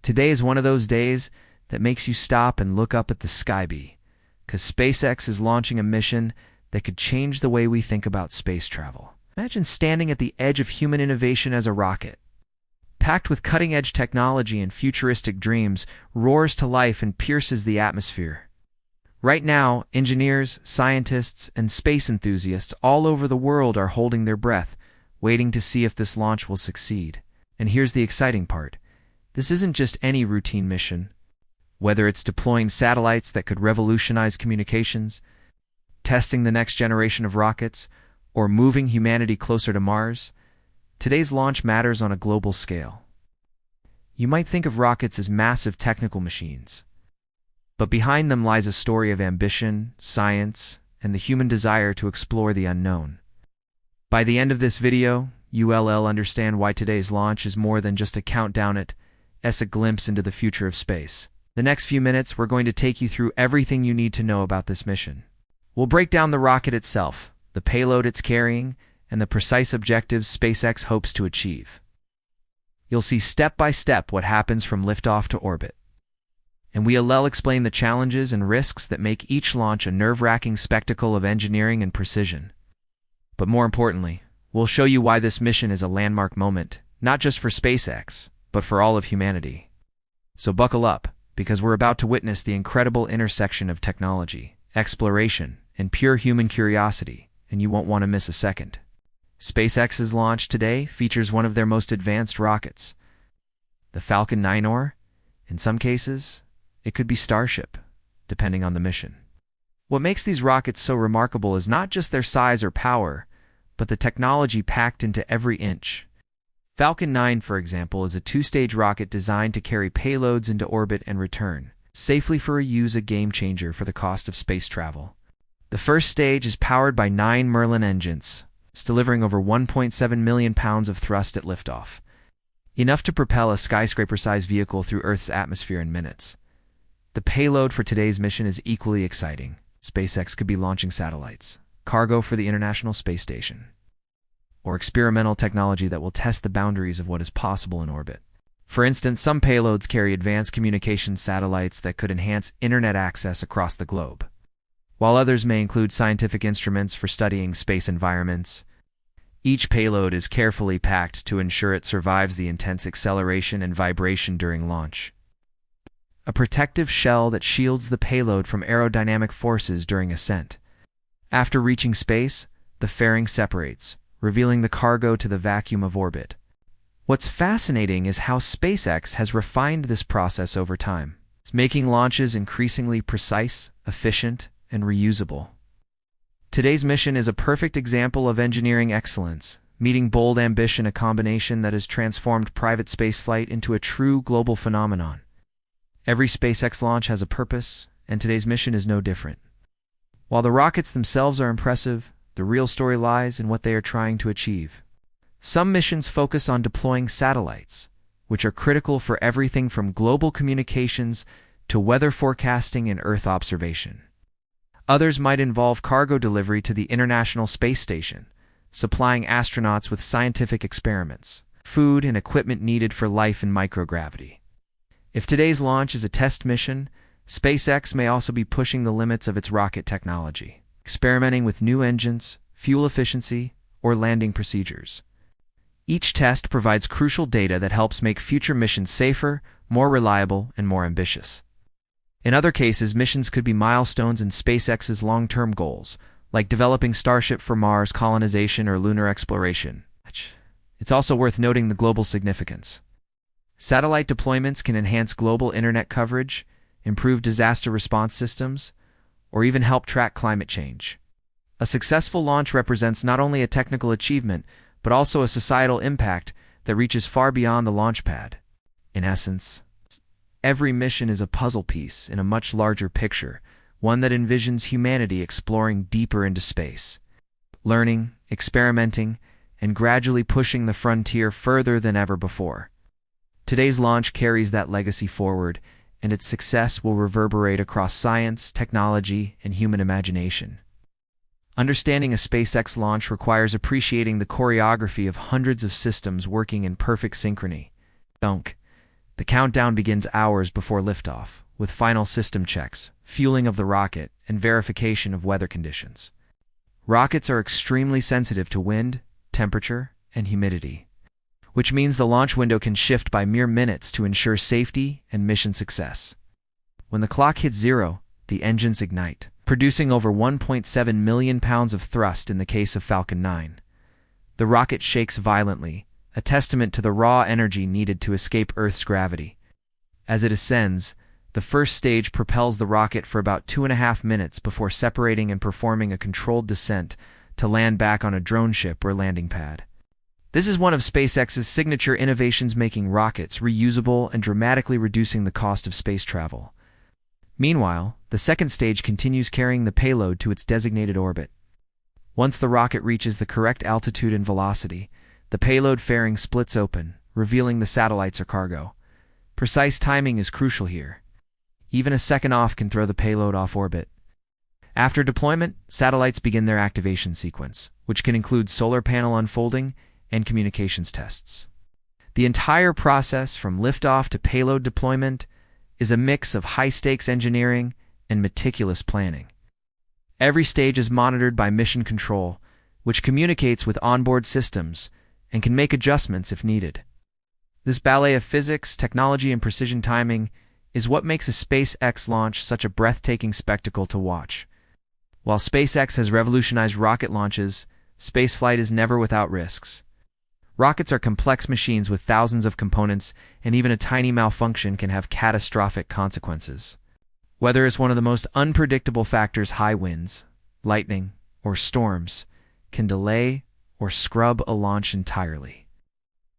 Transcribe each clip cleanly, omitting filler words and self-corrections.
Today is one of those days that makes you stop and look up at the sky because SpaceX is launching a mission that could change the way we think about space travel. Imagine standing at the edge of human innovation as a rocket, packed with cutting-edge technology and futuristic dreams, roars to life and pierces the atmosphere. Right now, engineers, scientists, and space enthusiasts all over the world are holding their breath, waiting to see if this launch will succeed. And here's the exciting part. This isn't just any routine mission. Whether it's deploying satellites that could revolutionize communications, testing the next generation of rockets, or moving humanity closer to Mars, today's launch matters on a global scale. You might think of rockets as massive technical machines, but behind them lies a story of ambition, science, and the human desire to explore the unknown. By the end of this video, you'll understand why today's launch is more than just a countdown, it's a glimpse into the future of space. The next few minutes, we're going to take you through everything you need to know about this mission. We'll break down the rocket itself, the payload it's carrying, and the precise objectives SpaceX hopes to achieve. You'll see step by step what happens from liftoff to orbit. And we'll explain the challenges and risks that make each launch a nerve-wracking spectacle of engineering and precision. But more importantly, we'll show you why this mission is a landmark moment, not just for SpaceX, but for all of humanity. So buckle up, because we're about to witness the incredible intersection of technology, exploration, and pure human curiosity, and you won't want to miss a second. SpaceX's launch today features one of their most advanced rockets, the Falcon 9, or, in some cases, it could be Starship, depending on the mission. What makes these rockets so remarkable is not just their size or power, but the technology packed into every inch. Falcon 9, for example, is a two-stage rocket designed to carry payloads into orbit and return safely for a game-changer for the cost of space travel. The first stage is powered by 9 Merlin engines. It's delivering over 1.7 million pounds of thrust at liftoff, enough to propel a skyscraper-sized vehicle through Earth's atmosphere in minutes. The payload for today's mission is equally exciting. SpaceX could be launching satellites, cargo for the International Space Station, or experimental technology that will test the boundaries of what is possible in orbit. For instance, some payloads carry advanced communications satellites that could enhance internet access across the globe, while others may include scientific instruments for studying space environments. Each payload is carefully packed to ensure it survives the intense acceleration and vibration during launch. A protective shell that shields the payload from aerodynamic forces during ascent. After reaching space, the fairing separates, revealing the cargo to the vacuum of orbit. What's fascinating is how SpaceX has refined this process over time. It's making launches increasingly precise, efficient, and reusable. Today's mission is a perfect example of engineering excellence, meeting bold ambition, a combination that has transformed private spaceflight into a true global phenomenon. Every SpaceX launch has a purpose, and today's mission is no different. While the rockets themselves are impressive, the real story lies in what they are trying to achieve. Some missions focus on deploying satellites, which are critical for everything from global communications to weather forecasting and Earth observation. Others might involve cargo delivery to the International Space Station, supplying astronauts with scientific experiments, food, and equipment needed for life in microgravity. If today's launch is a test mission, SpaceX may also be pushing the limits of its rocket technology, experimenting with new engines, fuel efficiency, or landing procedures. Each test provides crucial data that helps make future missions safer, more reliable, and more ambitious. In other cases, missions could be milestones in SpaceX's long-term goals, like developing Starship for Mars colonization or lunar exploration. It's also worth noting the global significance. Satellite deployments can enhance global internet coverage, improve disaster response systems, or even help track climate change. A successful launch represents not only a technical achievement, but also a societal impact that reaches far beyond the launch pad. In essence, every mission is a puzzle piece in a much larger picture, one that envisions humanity exploring deeper into space, learning, experimenting, and gradually pushing the frontier further than ever before. Today's launch carries that legacy forward, and its success will reverberate across science, technology, and human imagination. Understanding a SpaceX launch requires appreciating the choreography of hundreds of systems working in perfect synchrony. The countdown begins hours before liftoff, with final system checks, fueling of the rocket, and verification of weather conditions. Rockets are extremely sensitive to wind, temperature, and humidity, which means the launch window can shift by mere minutes to ensure safety and mission success. When the clock hits zero, the engines ignite, producing over 1.7 million pounds of thrust in the case of Falcon 9. The rocket shakes violently, a testament to the raw energy needed to escape Earth's gravity. As it ascends, the first stage propels the rocket for about 2.5 minutes before separating and performing a controlled descent to land back on a drone ship or landing pad. This is one of SpaceX's signature innovations, making rockets reusable and dramatically reducing the cost of space travel. Meanwhile, the second stage continues carrying the payload to its designated orbit. Once the rocket reaches the correct altitude and velocity, the payload fairing splits open, revealing the satellites or cargo. Precise timing is crucial here. Even a second off can throw the payload off orbit. After deployment, satellites begin their activation sequence, which can include solar panel unfolding and communications tests. The entire process, from liftoff to payload deployment, is a mix of high-stakes engineering and meticulous planning. Every stage is monitored by mission control, which communicates with onboard systems and can make adjustments if needed. This ballet of physics, technology, and precision timing is what makes a SpaceX launch such a breathtaking spectacle to watch. While SpaceX has revolutionized rocket launches, spaceflight is never without risks. Rockets are complex machines with thousands of components, and even a tiny malfunction can have catastrophic consequences. Whether it's one of the most unpredictable factors, high winds, lightning, or storms, can delay or scrub a launch entirely.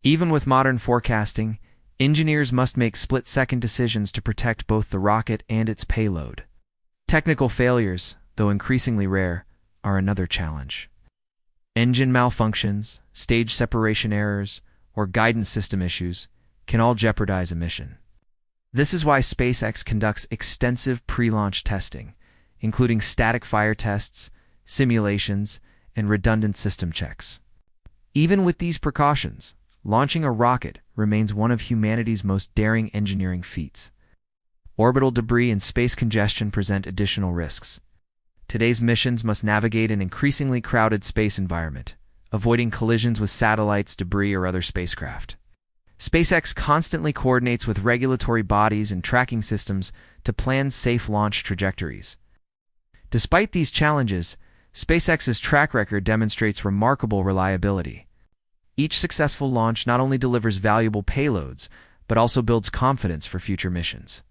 Even with modern forecasting, engineers must make split-second decisions to protect both the rocket and its payload. Technical failures, though increasingly rare, are another challenge. Engine malfunctions, stage separation errors, or guidance system issues can all jeopardize a mission. This is why SpaceX conducts extensive pre-launch testing, including static fire tests, simulations, and redundant system checks. Even with these precautions, launching a rocket remains one of humanity's most daring engineering feats. Orbital debris and space congestion present additional risks. Today's missions must navigate an increasingly crowded space environment, avoiding collisions with satellites, debris, or other spacecraft. SpaceX constantly coordinates with regulatory bodies and tracking systems to plan safe launch trajectories. Despite these challenges, SpaceX's track record demonstrates remarkable reliability. Each successful launch not only delivers valuable payloads, but also builds confidence for future missions,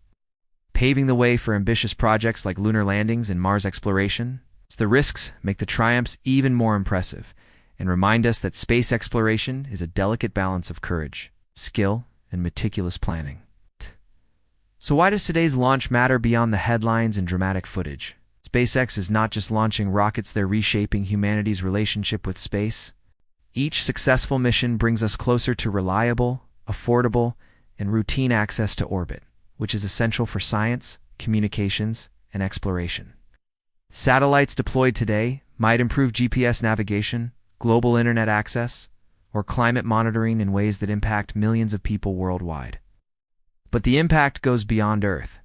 paving the way for ambitious projects like lunar landings and Mars exploration. The risks make the triumphs even more impressive and remind us that space exploration is a delicate balance of courage, skill, and meticulous planning. So why does today's launch matter beyond the headlines and dramatic footage? SpaceX is not just launching rockets, they're reshaping humanity's relationship with space. Each successful mission brings us closer to reliable, affordable, and routine access to orbit, which is essential for science, communications, and exploration. Satellites deployed today might improve GPS navigation, global internet access, or climate monitoring in ways that impact millions of people worldwide. But the impact goes beyond Earth.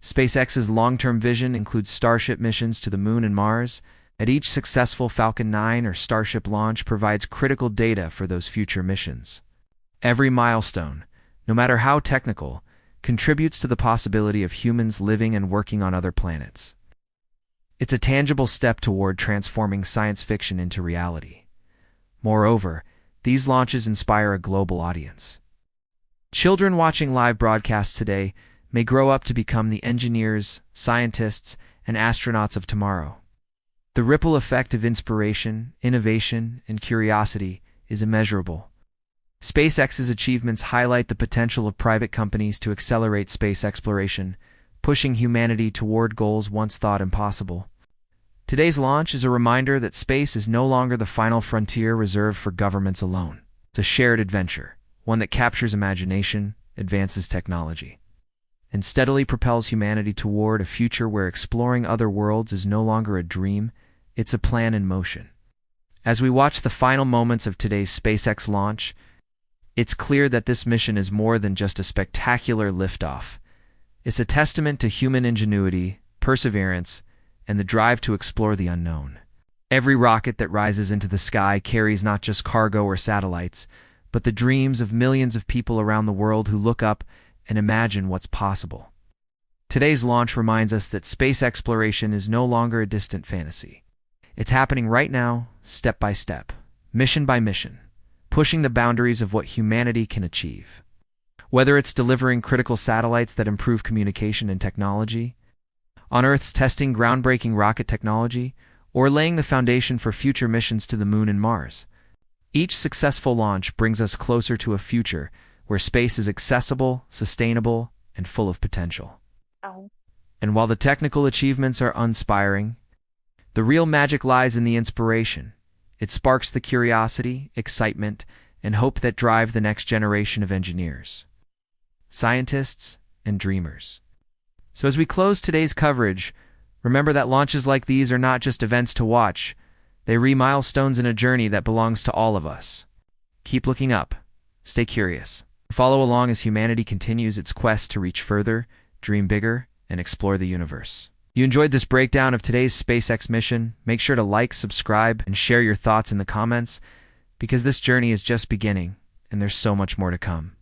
SpaceX's long-term vision includes Starship missions to the Moon and Mars. At each successful Falcon 9 or Starship launch provides critical data for those future missions. Every milestone, no matter how technical, contributes to the possibility of humans living and working on other planets. It's a tangible step toward transforming science fiction into reality. Moreover, these launches inspire a global audience. Children watching live broadcasts today may grow up to become the engineers, scientists, and astronauts of tomorrow. The ripple effect of inspiration, innovation, and curiosity is immeasurable. SpaceX's achievements highlight the potential of private companies to accelerate space exploration, pushing humanity toward goals once thought impossible. Today's launch is a reminder that space is no longer the final frontier reserved for governments alone. It's a shared adventure, one that captures imagination, advances technology, and steadily propels humanity toward a future where exploring other worlds is no longer a dream, it's a plan in motion. As we watch the final moments of today's SpaceX launch, It's clear that this mission is more than just a spectacular liftoff. It's a testament to human ingenuity, perseverance, and the drive to explore the unknown. Every rocket that rises into the sky carries not just cargo or satellites, but the dreams of millions of people around the world who look up and imagine what's possible. Today's launch reminds us that space exploration is no longer a distant fantasy. It's happening right now, step by step, mission by mission, pushing the boundaries of what humanity can achieve. Whether it's delivering critical satellites that improve communication and technology, on Earth's testing groundbreaking rocket technology, or laying the foundation for future missions to the Moon and Mars, each successful launch brings us closer to a future where space is accessible, sustainable, and full of potential. And while the technical achievements are inspiring, the real magic lies in the inspiration. It sparks the curiosity, excitement, and hope that drive the next generation of engineers, scientists, and dreamers. So as we close today's coverage, remember that launches like these are not just events to watch. They are milestones in a journey that belongs to all of us. Keep looking up. Stay curious. Follow along as humanity continues its quest to reach further, dream bigger, and explore the universe. You enjoyed this breakdown of today's SpaceX mission? Make sure to like, subscribe, and share your thoughts in the comments, because this journey is just beginning, and there's so much more to come.